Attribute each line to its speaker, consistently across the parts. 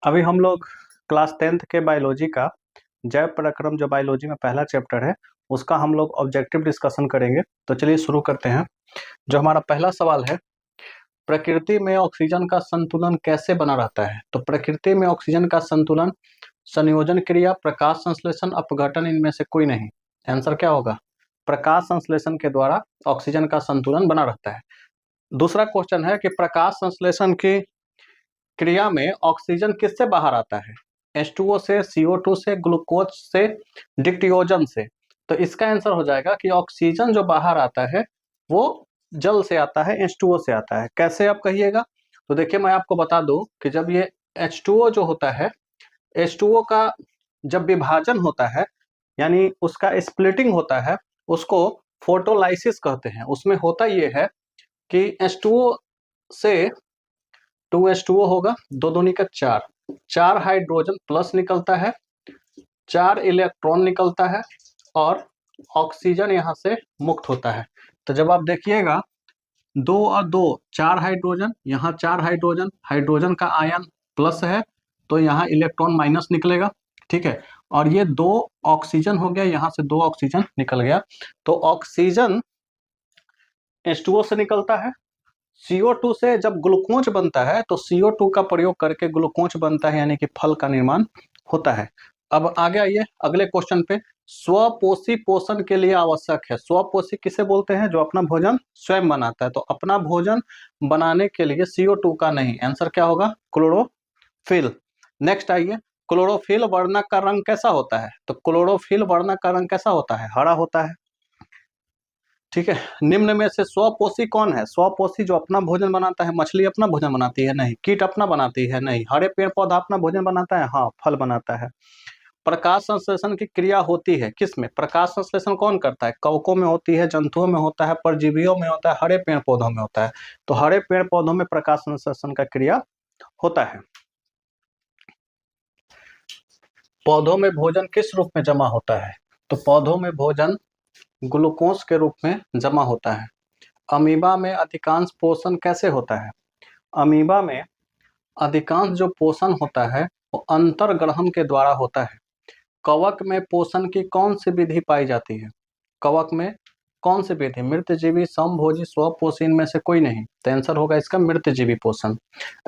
Speaker 1: अभी हम लोग क्लास 10th के बायोलॉजी का जैव प्रक्रम जो बायोलॉजी में पहला चैप्टर है उसका हम लोग ऑब्जेक्टिव डिस्कशन करेंगे। तो चलिए शुरू करते हैं। जो हमारा पहला सवाल है, प्रकृति में ऑक्सीजन का संतुलन कैसे बना रहता है? तो प्रकृति में ऑक्सीजन का संतुलन संयोजन क्रिया, प्रकाश संश्लेषण, अपघटन, इनमें से कोई नहीं। आंसर क्या होगा? प्रकाश संश्लेषण के द्वारा ऑक्सीजन का संतुलन बना रहता है। दूसरा क्वेश्चन है कि प्रकाश संश्लेषण की क्रिया में ऑक्सीजन किससे बाहर आता है? H2O से, CO2 से, ग्लूकोज से, डिक्टियोजन से। तो इसका आंसर हो जाएगा कि ऑक्सीजन जो बाहर आता है वो जल से आता है, H2O से आता है। कैसे आप कहिएगा? तो देखिए मैं आपको बता दूं कि जब ये H2O जो होता है, H2O का जब विभाजन होता है यानी उसका स्प्लिटिंग होता है, उसको फोटोलाइसिस कहते हैं। उसमें होता ये है कि H2O से 2H2O होगा, दो दूनी का चार हाइड्रोजन प्लस निकलता है, 4 इलेक्ट्रॉन निकलता है और ऑक्सीजन यहाँ से मुक्त होता है। तो जब आप देखिएगा 2 और 2 4 हाइड्रोजन, यहाँ 4 हाइड्रोजन, हाइड्रोजन का आयन प्लस है तो यहाँ इलेक्ट्रॉन माइनस निकलेगा, ठीक है। और ये 2 ऑक्सीजन हो गया, यहाँ से 2 ऑक्सीजन निकल गया। तो ऑक्सीजन H2O से निकलता है। CO2 से जब ग्लूकोज बनता है तो CO2 का प्रयोग करके ग्लूकोज बनता है, यानी कि फल का निर्माण होता है। अब आगे आइए अगले क्वेश्चन पे। स्वपोषी पोषण के लिए आवश्यक है। स्वपोषी किसे बोलते हैं? जो अपना भोजन स्वयं बनाता है। तो अपना भोजन बनाने के लिए CO2 का नहीं। आंसर क्या होगा? क्लोरोफिल। नेक्स्ट आइए, क्लोरोफिल वर्णक का रंग कैसा होता है? तो क्लोरोफिल वर्णक का रंग कैसा होता है? हरा होता है, ठीक है। निम्न में से स्वपोषी कौन है? स्वपोषी जो अपना भोजन बनाता है। मछली अपना भोजन बनाती है? नहीं। कीट अपना बनाती है? नहीं। हरे पेड़ पौधा अपना भोजन बनाता है? हाँ, फल बनाता है। प्रकाश संश्लेषण की क्रिया होती है किसमें? प्रकाश संश्लेषण कौन करता है? कवकों में होती है, जंतुओं में होता है, परजीवियों में होता है, हरे पेड़ पौधों में होता है। तो हरे पेड़ पौधों में प्रकाश संश्लेषण का क्रिया होता है। पौधों में भोजन किस रूप में जमा होता है? तो पौधों में भोजन ग्लूकोज के रूप में जमा होता है। अमीबा में अधिकांश पोषण कैसे होता है? अमीबा में अधिकांश जो पोषण होता है वो अंतर्ग्रहण के द्वारा होता है। कवक में पोषण की कौन सी विधि पाई जाती है? कवक में कौन सी विधि? मृतजीवी, समभोजी, स्वपोषी, इनमें से कोई नहीं। तो आंसर होगा इसका मृतजीवी पोषण।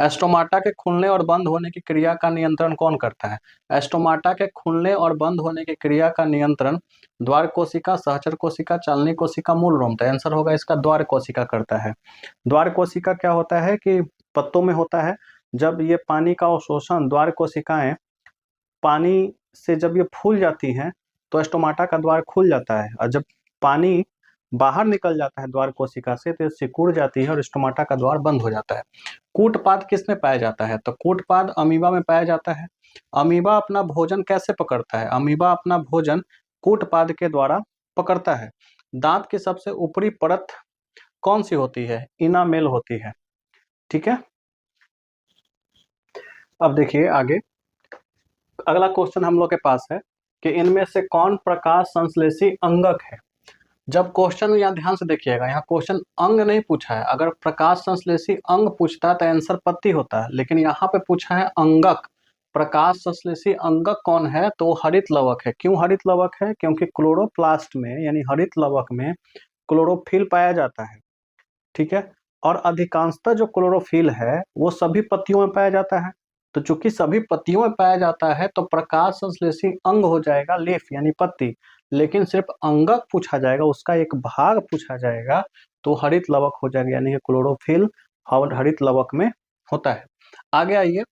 Speaker 1: एस्टोमाटा के खुलने और बंद होने की क्रिया का नियंत्रण कौन करता है? एस्टोमाटा के खुलने और बंद होने की क्रिया का नियंत्रण द्वार कोशिका, सहचर कोशिका, चालनी कोशिका, मूल रोम। तो आंसर होगा इसका द्वार कोशिका करता है। द्वार कोशिका क्या होता है कि पत्तों में होता है। जब ये पानी का अवशोषण, द्वार कोशिकाएं पानी से जब ये फूल जाती हैं तो स्टोमाटा का द्वार खुल जाता है, और जब पानी बाहर निकल जाता है द्वार कोशिका से तो सिकुड़ जाती है और स्टोमाटा का द्वार बंद हो जाता है। कूटपाद किसमें पाया जाता है? तो कूटपाद अमीबा में पाया जाता है। अमीबा अपना भोजन कैसे पकड़ता है? अमीबा अपना भोजन कूटपाद के द्वारा पकड़ता है। दांत की सबसे ऊपरी परत कौन सी होती है? इनामेल होती है, ठीक है। अब देखिए आगे अगला क्वेश्चन हम लोग के पास है कि इनमें से कौन प्रकाश संश्लेषी अंगक है? जब क्वेश्चन यहाँ ध्यान से देखिएगा, यहाँ क्वेश्चन अंग नहीं पूछा है। अगर प्रकाश संश्लेषी अंग पूछता तो आंसर पत्ती होता है, लेकिन यहाँ पे पूछा है अंगक। प्रकाश संश्लेषी अंगक कौन है? तो वो हरित लवक है। क्यों हरित लवक है? क्योंकि क्लोरोप्लास्ट में यानी हरित लवक में क्लोरोफिल पाया जाता है, ठीक है। और अधिकांशतः जो क्लोरोफिल है वो सभी पत्तियों में पाया जाता है। तो चूंकि सभी पत्तियों में पाया जाता है तो प्रकाश संश्लेषी अंग हो जाएगा लीफ यानी पत्ती। लेकिन सिर्फ अंगक पूछा जाएगा, उसका एक भाग पूछा जाएगा तो हरित लवक हो जाएगा, यानी कि क्लोरोफिल हरित लवक में होता है। आगे आइए,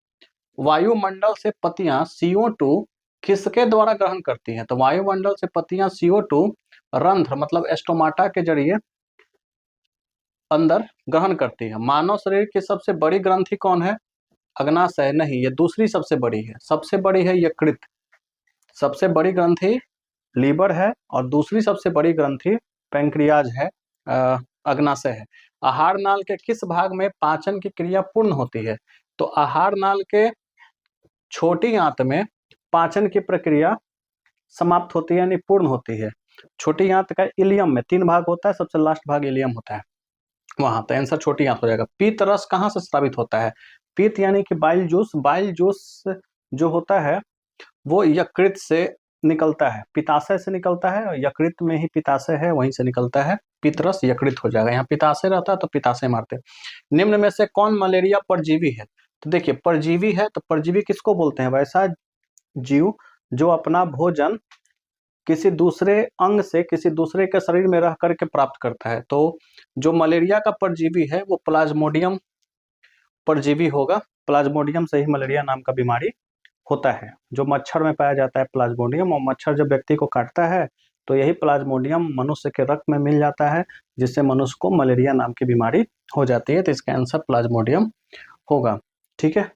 Speaker 1: वायुमंडल से पत्तियां CO2 किसके द्वारा ग्रहण करती हैं? तो वायुमंडल से पत्तियां CO2 रंध्र मतलब एस्टोमाटा के जरिए अंदर ग्रहण करती है। मानव शरीर की सबसे बड़ी ग्रंथि कौन है? अग्नाशय नहीं, ये दूसरी सबसे बड़ी है। सबसे बड़ी है यकृत। सबसे बड़ी ग्रंथि लीवर है और दूसरी सबसे बड़ी ग्रंथि पैंक्रियाज है, अग्नाशय है। आहार नाल के किस भाग में पाचन की क्रिया पूर्ण होती है? तो आहार नाल के छोटी आंत में पाचन की प्रक्रिया समाप्त होती है यानी पूर्ण होती है। छोटी आंत का इलियम में 3 भाग होता है, सबसे लास्ट भाग इलियम होता है वहां। तो आंसर छोटी आंत हो जाएगा। पीत रस कहाँ से स्रावित होता है? पित्त यानी कि बाइल जूस जो होता है वो यकृत से निकलता है, पित्ताशय से निकलता है, और यकृत में ही पित्ताशय है, वहीं से निकलता है, पित्तरस यकृत हो जाएगा। यहाँ पित्ताशय रहता है तो पित्ताशय मारते हैं। निम्न में से कौन मलेरिया परजीवी है? तो देखिए परजीवी है तो परजीवी किसको बोलते हैं? वैसा जीव जो अपना भोजन किसी दूसरे अंग से किसी दूसरे के शरीर में रह करके प्राप्त करता है। तो जो मलेरिया का परजीवी है वो प्लाज्मोडियम परजीवी होगा। प्लाज्मोडियम से ही मलेरिया नाम का बीमारी होता है, जो मच्छर में पाया जाता है प्लाज्मोडियम, और मच्छर जब व्यक्ति को काटता है तो यही प्लाज्मोडियम मनुष्य के रक्त में मिल जाता है, जिससे मनुष्य को मलेरिया नाम की बीमारी हो जाती है। तो इसका आंसर प्लाज्मोडियम होगा। ठीक है।